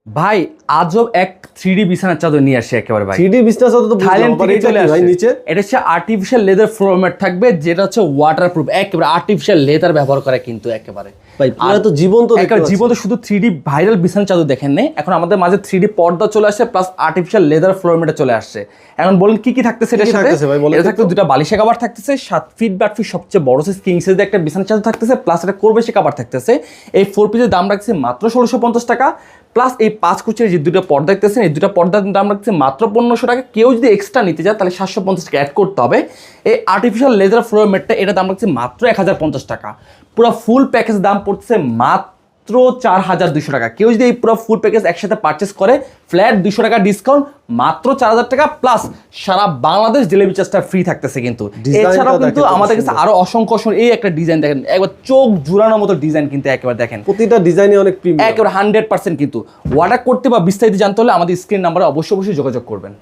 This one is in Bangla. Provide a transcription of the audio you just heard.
ভাই আজব এক 3D বিছানার চাদর নিয়ে আসছে একেবারে ভাই। 3D বিছানার চাদর তো থাইল্যান্ড বুঝলাম, থেকে চলে ভাই আসছে। নিচে এটা হচ্ছে আর্টিফিশিয়াল লেদার ফ্লোর ম্যাট থাকবে, যেটা হচ্ছে ওয়াটারপ্রুফ, একেবারে আর্টিফিশিয়াল লেদার ব্যবহার করে কিন্তু একেবারে। ভাই পুরো তো জীবন্ত দেখতে একেবারে পাচ্ছি। জীবন্ত, শুধু 3D ভাইরাল বিছানার চাদর দেখেন নাই, এখন আমাদের মাঝে 3D পর্দা চলে আসছে, plus artificial leather floor mat চলে আসছে। এখন বলেন কি কি থাকতেছে এটার কি সাথে? থাকতেছে ভাই, বলেন এটা তো থাকতে দুটো বালিশের কভার থাকতেছে, 7 ফিট বাই 8 ফিট সবচেয়ে বড় সাইজ কিং সাইজের একটা বিছানার চাদর থাকতেছে, প্লাস একটা কোরবেশি কভার থাকতেছে। এই 4 পিসের দাম রাখছে মাত্র 1650 টাকা। প্লাস এই 5 কুচির যে দুটো পর্দা দেখতেছেন, এই দুটো পর্দার দাম রাখছে মাত্র 1500 টাকা। কেউ যদি এক্সট্রা নিতে চায় তাহলে 750 টাকা অ্যাড করতে হবে। এই আর্টিফিশিয়াল লেদার ফ্লোর ম্যাটটা এটা দাম রাখছে মাত্র 1050 টাকা। পুরো ফুল প্যাকেজ দাম পড়ছে মাত্র 4200 টাকা। কেউ যদি এই পুরো ফুল প্যাকেজ একসাথে পারচেস করে, ফ্ল্যাট 200 টাকা ডিসকাউন্ট, মাত্র 4000 টাকা, প্লাস সারা বাংলাদেশ ডেলিভারি চার্জটা ফ্রি থাকতেছে কিন্তু। এছাড়াও কিন্তু আমাদের কাছে আরো অসংখ্য এই একটা ডিজাইন দেখেন, একবার চোখ জুড়ানোর মতো ডিজাইন কিন্তু একেবারে দেখেন, প্রতিটা ডিজাইনই অনেক প্রিমিয়াম, একেবারে 100% কিন্তু। অর্ডার করতে বা বিস্তারিত জানতে হলে আমাদের স্ক্রিন নাম্বারে অবশ্যই যোগাযোগ করবেন।